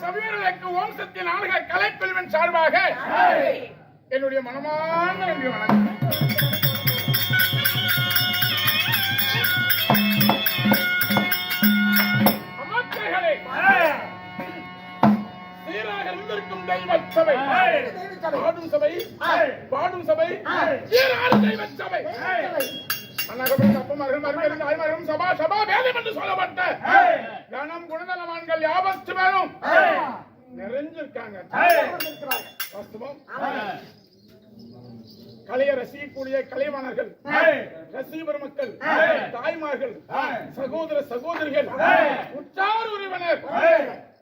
சபையோர்களுக்கு ஓம் சக்தி நாடக கலைக்குழுவின் சார்பாக என்னுடைய மனமார்ந்த நன்றி வணக்கம். அமைச்சர்களே, சீராக இருந்திருக்கும் தெய்வ சபை, பாடும் சபை, பாடும் சபை, சீரான தெய்வ சபை, அப்பமார்கள் மருமகன் தாய்மார்களும் சபா சபா வேதம் என்று சொல்லப்பட்ட கணம் குணநலவான்கள் யாவற்று மேலும் நிறைஞ்சிருக்காங்க. வாஸ்தவம். கலையை ரசிக்கக்கூடிய கலைவாணர்கள், ரசிகர் மக்கள், தாய்மார்கள், சகோதர சகோதரிகள், உற்றார் உறவினர்,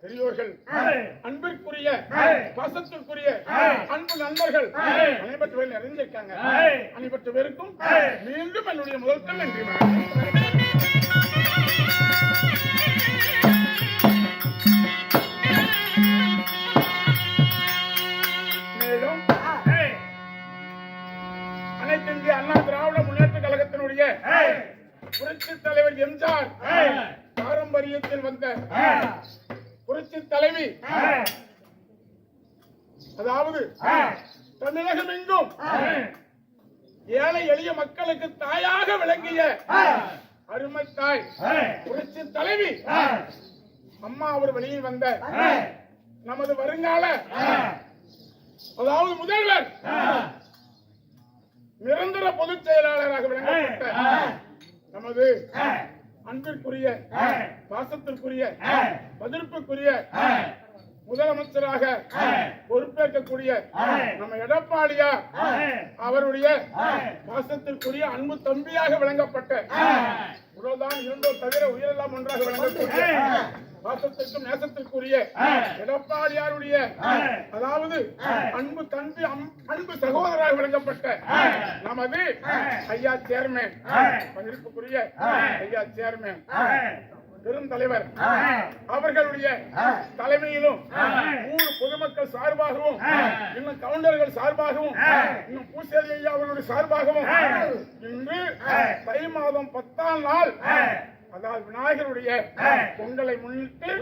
பெரியோர்கள், அன்பிற்குரிய பாசத்திற்குரிய அன்பு நண்பர்கள் அனைவற்றையும் நிறைஞ்சிருக்காங்க. அனைவற்று பேருக்கும் மீண்டும் என்னுடைய முதல் நன்றி. மேலும் அனைத்து இந்திய அண்ணா திராவிட முன்னேற்ற கழகத்தினுடைய புரட்சி தலைவர் எம்ஜிஆர் பாரம்பரியத்தில் வந்த புரட்சி தலைவி, அதாவது தமிழகம் எங்கும் ஏழை எளிய மக்களுக்கு தாயாக விளங்கிய அருமை தாய் புரட்சி தலைவி அம்மா அவர் வெளியில் வந்த நமது வருங்கால, அதாவது முதல்வர், நிரந்தர பொதுச் செயலாளராக விளங்கப்பட்ட நமது அன்பிற்குரிய பாசத்திற்குரிய மதிப்பிற்குரிய முதலமைச்சராக பொறுப்பேற்கக்கூடிய நம்ம எடப்பாடியார் அவருடைய பாசத்திற்குரிய அன்பு தம்பியாக விளங்கப்பட்ட உடல்தான் இருந்தோ தவிர உயிரெல்லாம் ஒன்றாக விளங்கக்கூடிய பாசத்திற்கும் நேசத்திற்குரிய எடப்பாடியாருடைய, அதாவது அன்பு தம்பி அன்பு சகோதரராக விளங்கப்பட்ட நமது ஐயா சேர்மேன், மதிப்புக்குரிய ஐயா சேர்மேன் பெருந்தலைவர் அவர்களுடைய தலைமையிலும் ஊர் பொதுமக்கள் சார்பாகவும், இன்னும் கவுண்டர்கள் சார்பாகவும், இன்னும் பூசேரி ஐயா அவர்களுடைய சார்பாகவும் இன்று தை மாதம் 10ஆம் நாள், அதாவது விநாயகருடைய பொங்கலை முன்னிட்டு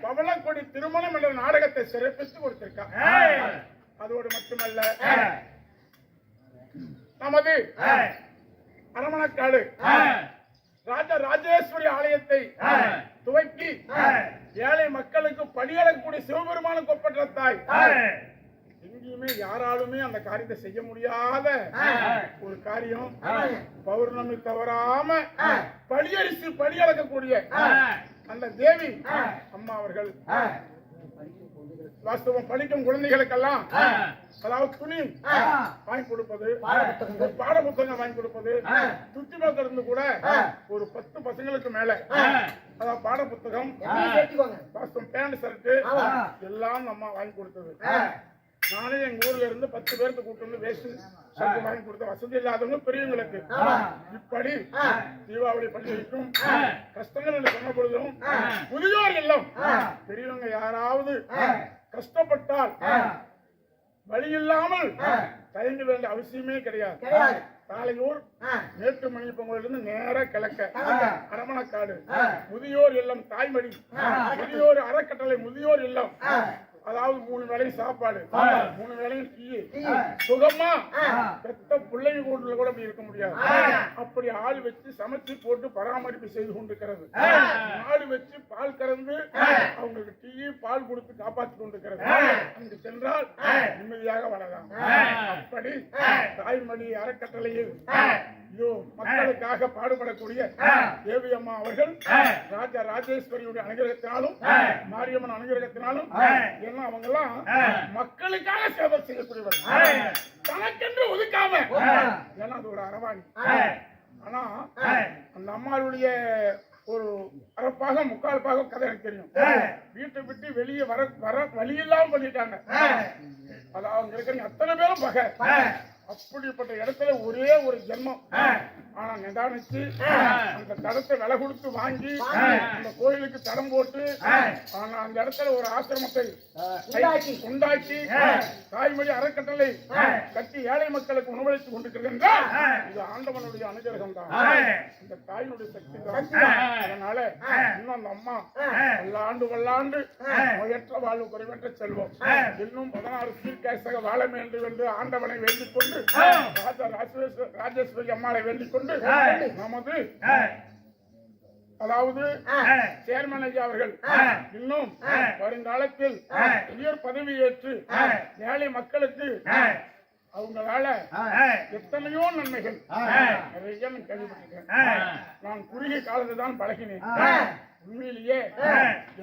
பவளக்கொடி திருமணம் என்ற நாடகத்தை சிறப்பித்து கொடுத்திருக்கார். அதோடு மட்டுமல்ல, நமது அரமணக்காடு ராஜராஜேஸ்வரி ஆலயத்தை துவக்கி ஏழை மக்களுக்கு படியேறக்கூடிய சிவபெருமானுக்கு ஒப்பற்ற தாய், எங்கேயுமே யாராலுமே அந்த காரியத்தை செய்ய முடியாத ஒரு காரியம். பௌர்ணமி தவறாம படியரிசி படியளக்கக்கூடிய அந்த தேவி அம்மா அவர்கள் வாஸ்தவம் படிக்கும் குழந்தைகளுக்கெல்லாம், அதாவது துணி வாங்கி கொடுப்பது, பாட புத்தகம் வாங்கி கொடுப்பது, சுத்தி இருந்து கூட ஒரு 10 பசங்களுக்கு மேல அதாவது பாட புத்தகம், வாஸ்தவம் பேண்ட் ஷர்ட் எல்லாம் அம்மா வாங்கி கொடுத்தது. நானே எங்க ஊர்ல இருந்து 10 பேருக்கு கூட்டு வந்து வேஸ்ட் ஷர்ட் வாங்கி கொடுத்த வசதி இல்லாதவங்க பெரியவங்களுக்கு. இப்படி தீபாவளி பண்டிகைக்கும் கஷ்டங்கள் என்று சொன்ன பொழுதும் முதியோர் இல்லம் பெரியவங்க யாராவது கஷ்டப்பட்டால் வழி இல்லாமல் தயங்க வேண்டிய அவசியமே கிடையாது. காலையூர் மேற்கு மணி பொங்கலிருந்து நேர கிழக்க அரமணக்காடு முதியோர் இல்லம் தாய்மடி முதியோர் அறக்கட்டளை முதியோர் இல்லம், அதாவது 3 வேளையும் சாப்பாடு, 3 வேளையும் டீ, சுகமா பெத்த பிள்ளைங்க கூட்டுல கூட அப்படி இருக்க முடியாது. அப்படி ஆள் வச்சு சமைச்சு போட்டு பராமரிப்பு செய்து கொண்டிருக்கிறது. ஆடு வச்சு பால் கறந்து அவங்களுக்கு டீ பால் கொடுத்து காப்பாற்றி கொண்டிருக்கிறது. அங்கு சென்றால் நிம்மதியாக வரலாம். அப்படி தாய்மடி அறக்கட்டளையில் இதோ மக்களுக்காக பாடுபடக்கூடிய தேவி அம்மா அவர்கள் ராஜா ராஜேஸ்வரியுடைய அனுகிரகத்தினாலும் மாரியம்மன் அனுகிரகத்தினாலும் அவங்க எல்லாம் மக்களுக்காக சேவை செய்யக்கூடியவர், தனக்கென்று ஒதுக்காம. ஏன்னா அது ஒரு அரவாணி. ஆனா அந்த அம்மாவுடைய ஒரு அரைப்பாகம் 3/4 பாகம் கதை எனக்கு தெரியும். வீட்டை விட்டு வெளியே வர வழி இல்லாம பண்ணிட்டாங்க. அதாவது அவங்க இருக்கிற அத்தனை பேரும் பகை. அப்படிப்பட்ட இடத்துல ஒரே ஒரு ஜென்மம். ஆனா நிதானிச்சு அந்த தடத்தை விலை கொடுத்து வாங்கி அந்த கோயிலுக்கு தடம் போட்டு ஆனா அந்த இடத்துல ஒரு ஆசிரமத்தை உண்டாக்கி தாய்மொழி அறக்கட்டளை கட்டி ஏழை மக்களுக்கு உணவளித்துக் கொண்டிருக்கிறது என்றால் இது ஆண்டவனுடைய அனுகிரகம் தான், இந்த தாயினுடைய சக்தி தான். அதனால இன்னும் அந்த அம்மா வல்லாண்டு நோயற்ற வாழ்வு குறைவற்ற செல்வம் இன்னும் 16 சீர்கேசக வாழ வேண்டும் என்று ஆண்டவனை வேண்டிக் கொண்டு ராஜேஸ்வரி அம்மாளை வேண்டிக் கொண்டு நமது அதாவது சேர்மன் ஐயா அவர்கள் இன்னும் வருங்காலத்தில் உயர் பதவி ஏற்று ஏழை மக்களுக்கு அவங்களால எத்தனையோ நன்மைகள் நிறைய கேள்விப்பட்டிருக்கேன். நான் குறுகிய காலத்தில் தான் பழகினேன். உண்மையிலேயே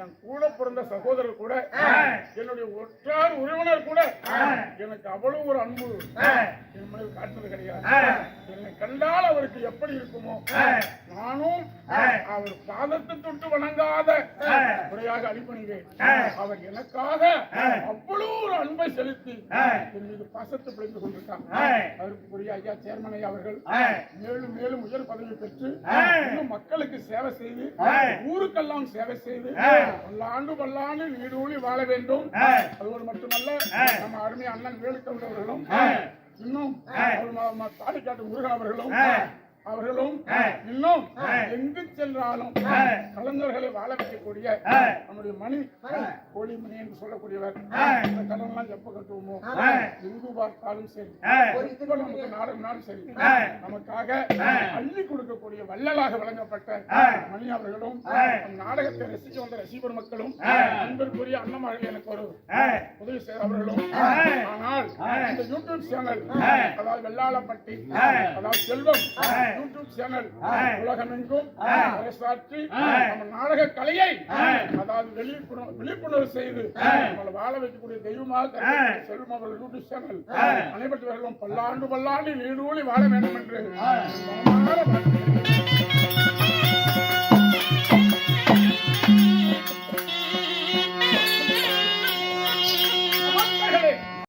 என் கூட பிறந்த சகோதரர் கூட என்னுடைய ஒற்றார் உறவினர் கூட எனக்கு அவ்வளவு ஒரு அன்பு என் மனைவி காட்டுறது கிடையாது. என்னை கண்டால் அவருக்கு எப்படி இருக்குமோ நானும் அவர் பாதத்தை தொட்டு வணங்காத முறையாக அடிபணிவேன். அவர் எனக்காக அவ்வளவு ஒரு அன்பை செலுத்தி என் மீது பாசத்தை பிடித்துக் கொண்டிருக்காங்க. அதற்குரிய ஐயா சேர்மன் ஐயா அவர்கள் மேலும் மேலும் உயர் பதவி பெற்று இன்னும் மக்களுக்கு சேவை செய்து ஊருக்கெல்லாம் சேவை செய்து பல்லாண்டு நீடூழி வாழ வேண்டும். அதோடு மட்டுமல்ல நம்ம அருமை அண்ணன் வேலுக்கவுண்டவர்களும் இன்னும் தாலிக்காட்டு முருகன் அவர்களும் இன்னும் எங்கு சென்றாலும் கலைஞர்களை வாழ வைக்கக்கூடிய நம்முடைய மணி கோழி மணி என்று சொல்லக்கூடியவர். இந்த கடன்லாம் எப்ப கட்டுவோமோ எங்கு பார்த்தாலும் சரி நமக்கு நாடும் சரி நமக்காக அள்ளி கொடுக்கக்கூடிய வள்ளலாக வழங்கப்பட்ட மணி அவர்களும் நாடகத்தை ரசிக்க வந்த ரசிகர் மக்களும் அன்பிற்குரிய அண்ணமார்கள் எனக்கு ஒரு உதவி செய்த அவர்களும். ஆனால் இந்த யூடியூப் சேனல் அதாவது வெள்ளாளப்பட்டி அதாவது செல்வம் யூடியூப் சேனல் உலகமெங்கும் பறைசாற்றி நம்ம நாடக கலையை அதாவது விழிப்புணர்வு செய்து நம்மளை வாழ வைக்கக்கூடிய தெய்வமாக செல்வம் அவர்கள் யூடியூப் சேனல் அனைவரும் பல்லாண்டு நீடூழி வாழ வேண்டும் என்று